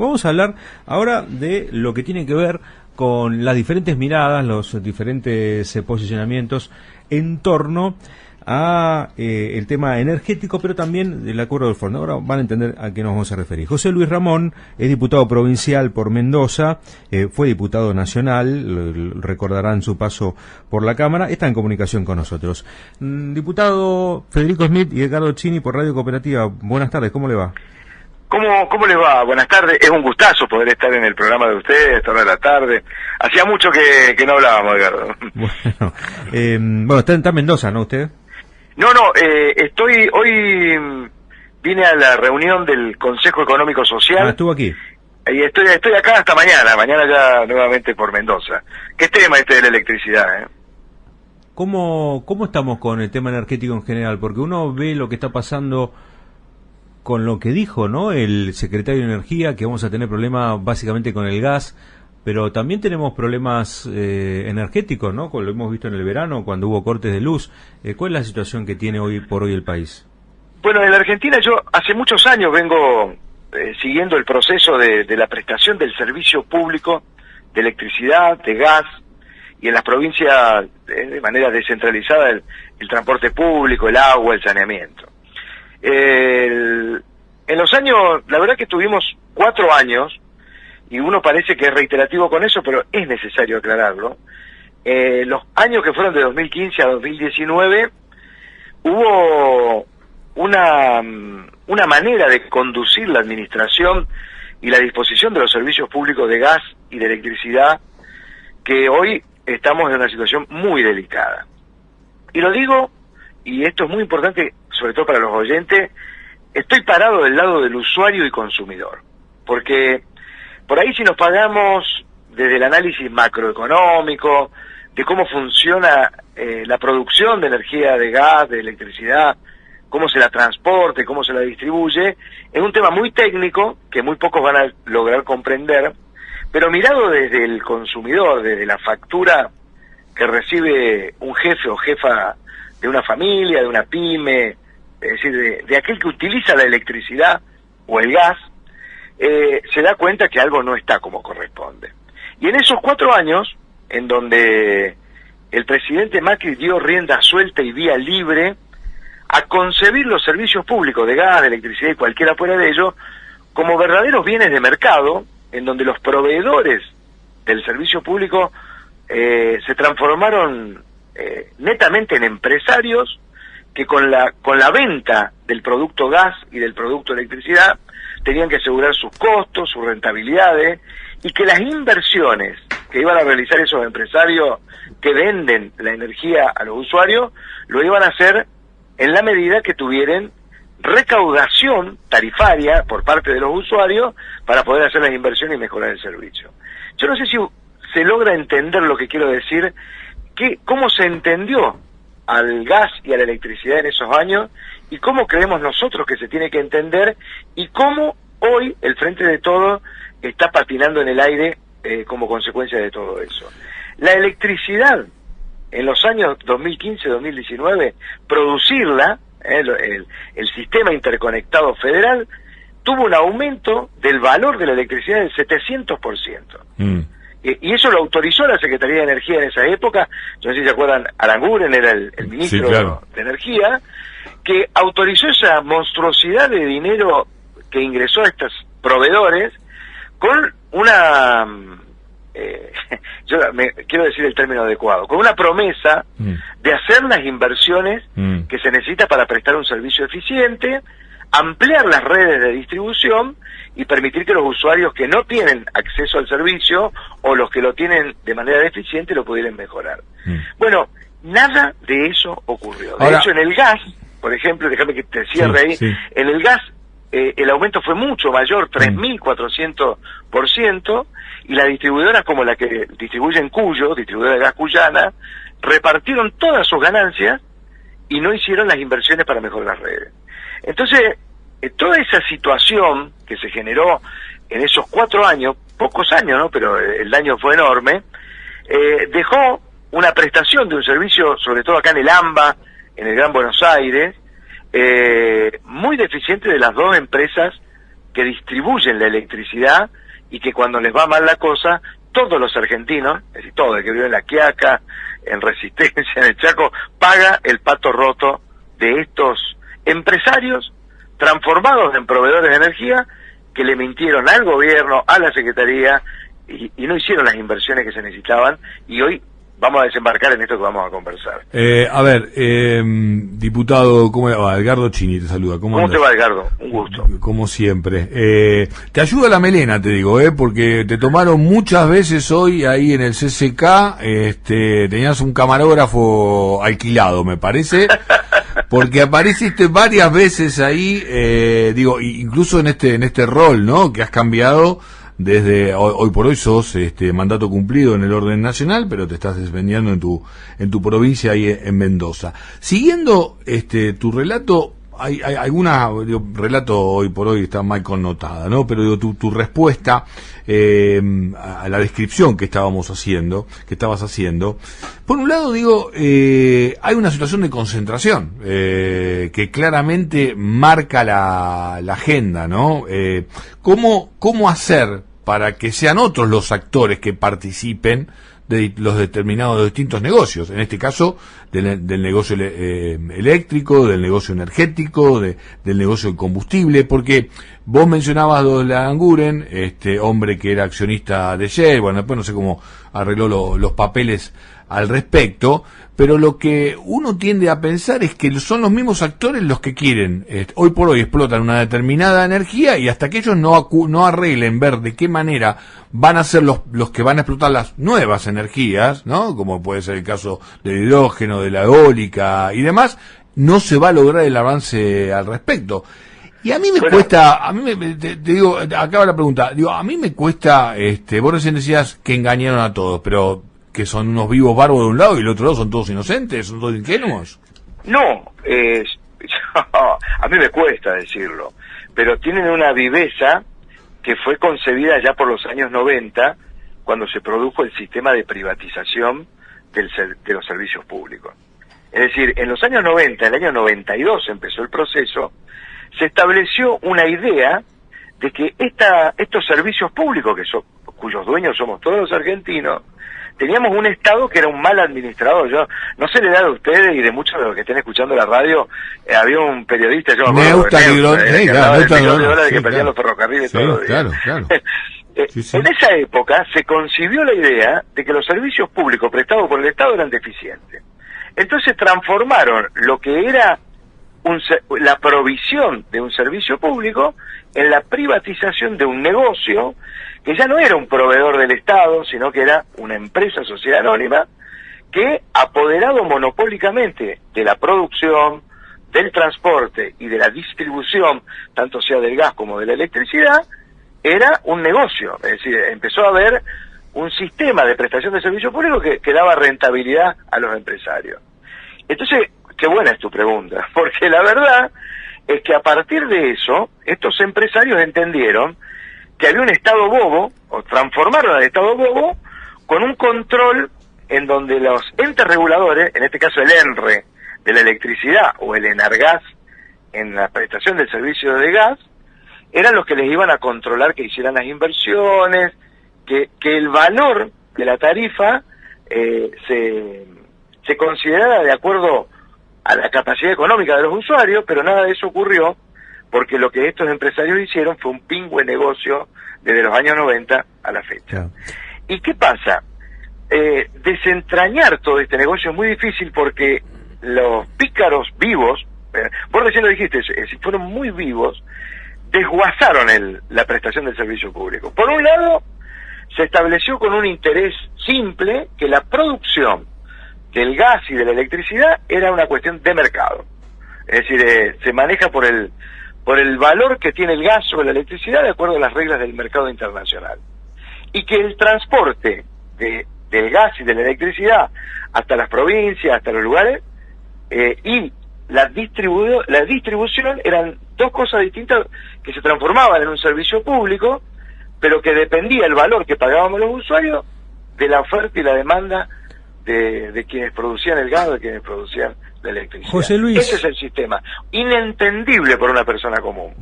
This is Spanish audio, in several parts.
Vamos a hablar ahora de lo que tiene que ver con las diferentes miradas, los diferentes posicionamientos en torno a el tema energético, pero también del acuerdo del fondo. Ahora van a entender a qué nos vamos a referir. José Luis Ramón es diputado provincial por Mendoza, fue diputado nacional, recordarán su paso por la Cámara, está en comunicación con nosotros. Diputado Federico Smith y Edgardo Chini por Radio Cooperativa, buenas tardes, ¿cómo le va? ¿Cómo les va? Buenas tardes. Es un gustazo poder estar en el programa de ustedes a esta hora de la tarde. Hacía mucho que no hablábamos, Edgardo. Bueno, está en Mendoza, ¿no, usted? No, hoy vine a la reunión del Consejo Económico Social. Estuvo aquí. Y estoy acá hasta mañana ya nuevamente por Mendoza. ¿Qué tema este de la electricidad, ¿Cómo estamos con el tema energético en general? Porque uno ve lo que está pasando con lo que dijo, ¿no?, el secretario de Energía, que vamos a tener problemas básicamente con el gas, pero también tenemos problemas energéticos, ¿no?, como lo hemos visto en el verano, cuando hubo cortes de luz. ¿Cuál es la situación que tiene hoy por hoy el país? Bueno, en la Argentina yo hace muchos años vengo siguiendo el proceso de la prestación del servicio público de electricidad, de gas, y en las provincias de manera descentralizada el transporte público, el agua, el saneamiento. En los años, la verdad que tuvimos 4 años, y uno parece que es reiterativo con eso, pero es necesario aclararlo. Los años que fueron de 2015 a 2019, hubo una manera de conducir la administración y la disposición de los servicios públicos de gas y de electricidad, que hoy estamos en una situación muy delicada. Y lo digo, y esto es muy importante, sobre todo para los oyentes, estoy parado del lado del usuario y consumidor, porque por ahí si nos pagamos desde el análisis macroeconómico, de cómo funciona la producción de energía, de gas, de electricidad, cómo se la transporte, cómo se la distribuye, es un tema muy técnico que muy pocos van a lograr comprender, pero mirado desde el consumidor, desde la factura que recibe un jefe o jefa de una familia, de una pyme, es decir, de aquel que utiliza la electricidad o el gas, se da cuenta que algo no está como corresponde. Y en esos 4 años, en donde el presidente Macri dio rienda suelta y vía libre a concebir los servicios públicos de gas, de electricidad y cualquiera fuera de ellos, como verdaderos bienes de mercado, en donde los proveedores del servicio público se transformaron netamente en empresarios que con la venta del producto gas y del producto electricidad tenían que asegurar sus costos, sus rentabilidades, y que las inversiones que iban a realizar esos empresarios que venden la energía a los usuarios, lo iban a hacer en la medida que tuvieran recaudación tarifaria por parte de los usuarios para poder hacer las inversiones y mejorar el servicio. Yo no sé si se logra entender lo que quiero decir, cómo se entendió al gas y a la electricidad en esos años, y cómo creemos nosotros que se tiene que entender, y cómo hoy el Frente de Todos está patinando en el aire como consecuencia de todo eso. La electricidad, en los años 2015-2019, producirla, el sistema interconectado federal, tuvo un aumento del valor de la electricidad del 700%. Y eso lo autorizó la Secretaría de Energía en esa época. No sé si se acuerdan, Aranguren era el ministro, sí, claro, de Energía, que autorizó esa monstruosidad de dinero que ingresó a estos proveedores con una, quiero decir el término adecuado, con una promesa de hacer las inversiones que se necesita para prestar un servicio eficiente, ampliar las redes de distribución y permitir que los usuarios que no tienen acceso al servicio o los que lo tienen de manera deficiente lo pudieran mejorar. Bueno, nada de eso ocurrió. De hecho, en el gas, por ejemplo, déjame que te cierre ahí, en el gas el aumento fue mucho mayor, 3.400%, y las distribuidoras como la que distribuye en Cuyo, distribuidora de gas cuyana, repartieron todas sus ganancias y no hicieron las inversiones para mejorar las redes. Entonces, toda esa situación que se generó en esos 4 años, pocos años, ¿no?, pero el daño fue enorme, dejó una prestación de un servicio, sobre todo acá en el AMBA, en el Gran Buenos Aires, muy deficiente de las 2 empresas que distribuyen la electricidad y que cuando les va mal la cosa, todos los argentinos, es decir, todo el que vive en La Quiaca, en Resistencia, en el Chaco, paga el pato roto de estos empresarios transformados en proveedores de energía que le mintieron al gobierno, a la Secretaría y no hicieron las inversiones que se necesitaban, y hoy vamos a desembarcar en esto que vamos a conversar. Diputado, ¿cómo va? Edgardo Chini te saluda. ¿Cómo te va, Edgardo? Un gusto. Como siempre. Te ayuda la melena, te digo, porque te tomaron muchas veces hoy ahí en el CCK, tenías un camarógrafo alquilado, me parece, porque apareciste varias veces ahí, incluso en este rol, ¿no? Que has cambiado. Desde hoy por hoy sos mandato cumplido en el orden nacional, pero te estás desempeñando en tu provincia ahí en Mendoza. Siguiendo tu relato, hay alguna relato hoy por hoy está mal connotada, ¿no? Pero tu respuesta a la descripción que estabas haciendo, por un lado hay una situación de concentración que claramente marca la agenda, ¿no? ¿Cómo hacer para que sean otros los actores que participen de los distintos negocios, en este caso del negocio eléctrico, del negocio energético, del negocio del combustible? Porque vos mencionabas lo de Languren, hombre que era accionista de Shell, bueno, después no sé cómo arregló los papeles al respecto, pero lo que uno tiende a pensar es que son los mismos actores los que quieren, hoy por hoy explotan una determinada energía, y hasta que ellos no arreglen ver de qué manera van a ser los que van a explotar las nuevas energías, ¿no? Como puede ser el caso del hidrógeno, de la eólica y demás, no se va a lograr el avance al respecto. Y a mí me cuesta, te digo, acaba la pregunta, a mí me cuesta, vos recién decías que engañaron a todos, pero que son unos vivos bárbaros de un lado y del otro lado son todos inocentes, son todos ingenuos. No, a mí me cuesta decirlo, pero tienen una viveza que fue concebida ya por los años 90, cuando se produjo el sistema de privatización de los servicios públicos. Es decir, en los años 90, el año 92 empezó el proceso, se estableció una idea de que estos servicios públicos, cuyos dueños somos todos los argentinos, teníamos un Estado que era un mal administrador. Yo no sé la edad de ustedes y de muchos de los que estén escuchando la radio, había un periodista, yo me acuerdo, que hablaba del millón de dólares que perdían los ferrocarriles todos los días. Claro. En esa época se concibió la idea de que los servicios públicos prestados por el Estado eran deficientes. Entonces transformaron lo que era la provisión de un servicio público en la privatización de un negocio que ya no era un proveedor del Estado, sino que era una empresa sociedad anónima que, apoderado monopólicamente de la producción, del transporte y de la distribución, tanto sea del gas como de la electricidad, era un negocio. Es decir, empezó a haber un sistema de prestación de servicios públicos que daba rentabilidad a los empresarios. Entonces, qué buena es tu pregunta, porque la verdad es que a partir de eso, estos empresarios entendieron que había un Estado bobo, o transformaron al Estado bobo, con un control en donde los entes reguladores, en este caso el ENRE de la electricidad o el ENARGAS en la prestación del servicio de gas, eran los que les iban a controlar que hicieran las inversiones, que el valor de la tarifa se considerara de acuerdo a la capacidad económica de los usuarios, pero nada de eso ocurrió, porque lo que estos empresarios hicieron fue un pingüe negocio desde los años 90 a la fecha. Claro. ¿Y qué pasa? Desentrañar todo este negocio es muy difícil porque los pícaros vivos, vos recién lo dijiste, si fueron muy vivos, desguazaron la prestación del servicio público. Por un lado, se estableció con un interés simple que la producción del gas y de la electricidad era una cuestión de mercado. Es decir, se maneja por el valor que tiene el gas o la electricidad de acuerdo a las reglas del mercado internacional. Y que el transporte del gas y de la electricidad hasta las provincias, hasta los lugares, y la distribución eran dos cosas distintas que se transformaban en un servicio público, pero que dependía el valor que pagábamos los usuarios de la oferta y la demanda de quienes producían el gas o de quienes producían de electricidad. José Luis. Ese es el sistema, inentendible por una persona común.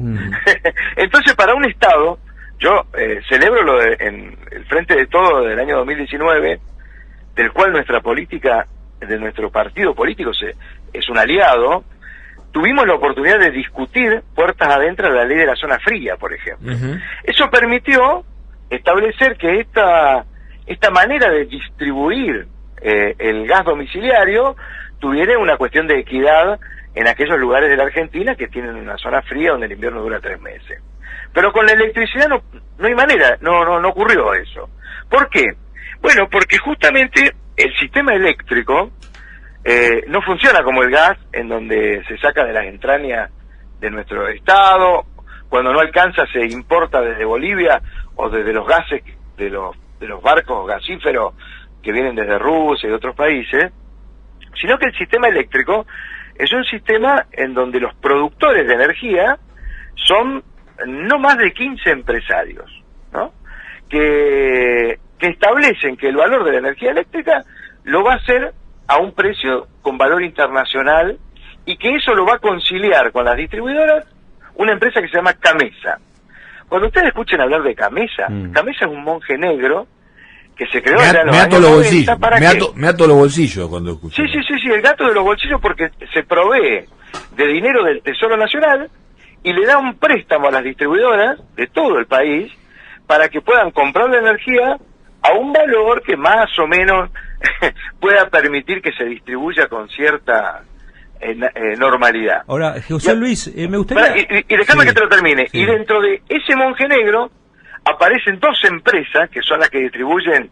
Entonces, para un Estado, yo celebro en el Frente de Todos del año 2019, del cual nuestra política, de nuestro partido político es un aliado. Tuvimos la oportunidad de discutir puertas adentro de la ley de la zona fría, por ejemplo. Eso permitió establecer que esta manera de distribuir el gas domiciliario tuviera una cuestión de equidad en aquellos lugares de la Argentina que tienen una zona fría donde el invierno dura 3 meses. Pero con la electricidad no hay manera, no ocurrió eso. ¿Por qué? Bueno, porque justamente el sistema eléctrico no funciona como el gas, en donde se saca de las entrañas de nuestro estado, cuando no alcanza se importa desde Bolivia o desde los gases de los barcos gasíferos que vienen desde Rusia y de otros países, sino que el sistema eléctrico es un sistema en donde los productores de energía son no más de 15 empresarios, ¿no? Que establecen que el valor de la energía eléctrica lo va a hacer a un precio con valor internacional y que eso lo va a conciliar con las distribuidoras una empresa que se llama Camesa. Cuando ustedes escuchen hablar de Camesa, Camesa es un monje negro que se creó en los años 90 para me ato los bolsillos cuando escucho. Sí, el gato de los bolsillos, porque se provee de dinero del Tesoro Nacional y le da un préstamo a las distribuidoras de todo el país para que puedan comprar la energía a un valor que más o menos pueda permitir que se distribuya con cierta normalidad. Ahora, José Luis, me gustaría... Y déjame que te lo termine. Sí. Y dentro de ese monje negro aparecen 2 empresas que son las que distribuyen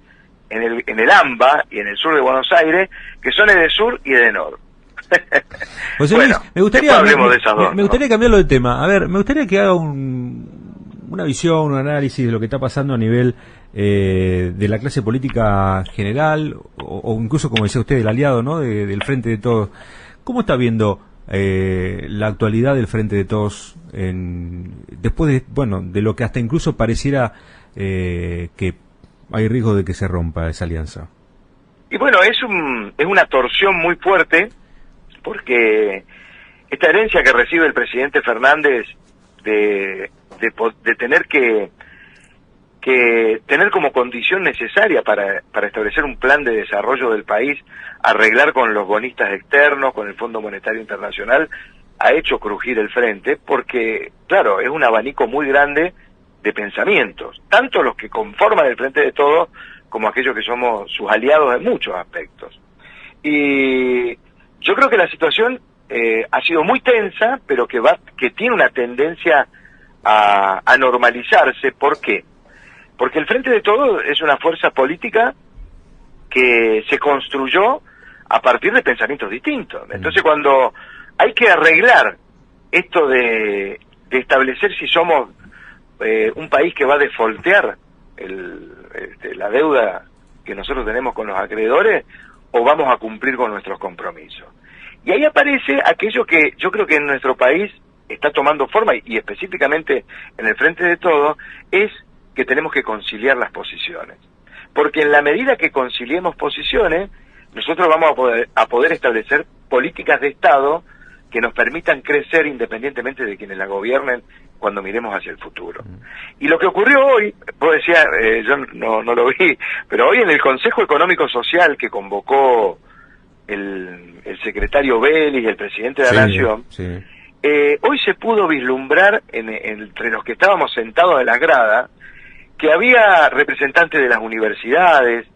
en el AMBA y en el sur de Buenos Aires, que son Edesur y Edenor. José bueno, Luis, me gustaría gustaría cambiarlo de tema. A ver, me gustaría que haga una visión, un análisis de lo que está pasando a nivel de la clase política general, o incluso, como decía usted, del aliado, ¿no? Del Frente de Todos. ¿Cómo está viendo la actualidad del Frente de Todos después de lo que hasta incluso pareciera que hay riesgo de que se rompa esa alianza? Y bueno, es una torsión muy fuerte, porque esta herencia que recibe el presidente Fernández de tener que tener como condición necesaria para establecer un plan de desarrollo del país, arreglar con los bonistas externos, con el Fondo Monetario Internacional, ha hecho crujir el frente, porque, claro, es un abanico muy grande de pensamientos, tanto los que conforman el Frente de Todos, como aquellos que somos sus aliados en muchos aspectos. Y yo creo que la situación ha sido muy tensa, pero que tiene una tendencia a normalizarse. ¿Por qué? Porque el Frente de Todos es una fuerza política que se construyó a partir de pensamientos distintos. Entonces, cuando hay que arreglar esto de establecer si somos un país que va a defoltear la deuda que nosotros tenemos con los acreedores, o vamos a cumplir con nuestros compromisos. Y ahí aparece aquello que yo creo que en nuestro país está tomando forma, y específicamente en el Frente de Todos, es que tenemos que conciliar las posiciones. Porque en la medida que conciliemos posiciones, nosotros vamos a poder establecer políticas de Estado que nos permitan crecer independientemente de quienes la gobiernen cuando miremos hacia el futuro. Y lo que ocurrió hoy, vos decías, yo no lo vi, pero hoy en el Consejo Económico Social que convocó el secretario Vélez y el presidente de la Nación, hoy se pudo vislumbrar entre los que estábamos sentados en las gradas, que había representantes de las universidades,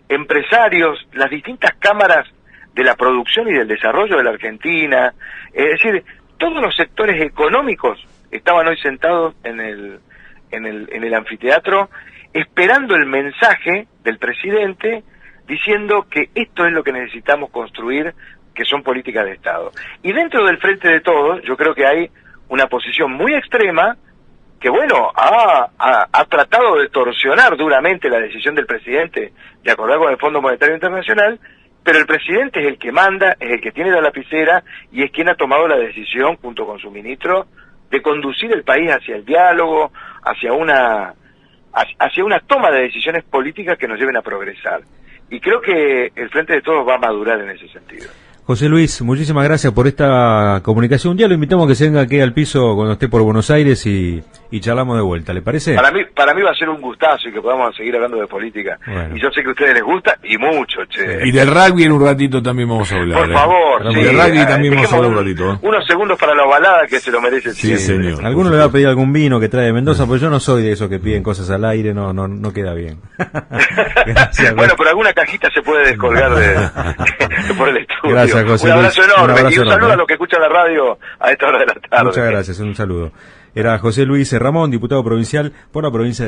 empresarios, las distintas cámaras de la producción y del desarrollo de la Argentina, es decir, todos los sectores económicos estaban hoy sentados en el anfiteatro esperando el mensaje del presidente diciendo que esto es lo que necesitamos construir, que son políticas de Estado. Y dentro del Frente de Todos, yo creo que hay una posición muy extrema que, bueno, ha tratado de torsionar duramente la decisión del presidente de acordar con el Fondo Monetario Internacional, pero el presidente es el que manda, es el que tiene la lapicera y es quien ha tomado la decisión, junto con su ministro, de conducir el país hacia el diálogo, hacia una toma de decisiones políticas que nos lleven a progresar. Y creo que el Frente de Todos va a madurar en ese sentido. José Luis, muchísimas gracias por esta comunicación. Un día lo invitamos a que se venga aquí al piso cuando esté por Buenos Aires y charlamos de vuelta, ¿le parece? Para mí va a ser un gustazo y que podamos seguir hablando de política. Bueno. Y yo sé que a ustedes les gusta y mucho, che. Y del rugby en un ratito también vamos a hablar. Por favor, sí. Del rugby también vamos a hablar un dejemos ratito. unos segundos para la ovalada que se lo merece. Sí, señor. Alguno le va a pedir algún vino que trae de Mendoza, porque yo no soy de esos que piden cosas al aire, no queda bien. Gracias, Bueno, pero alguna cajita se puede descolgar por el estudio. Gracias, José Un abrazo Luis. enorme Un abrazo y un saludo enorme. a los que escuchan la radio a esta hora de la tarde. Muchas gracias, un saludo. Era José Luis Ramón, diputado provincial por la provincia de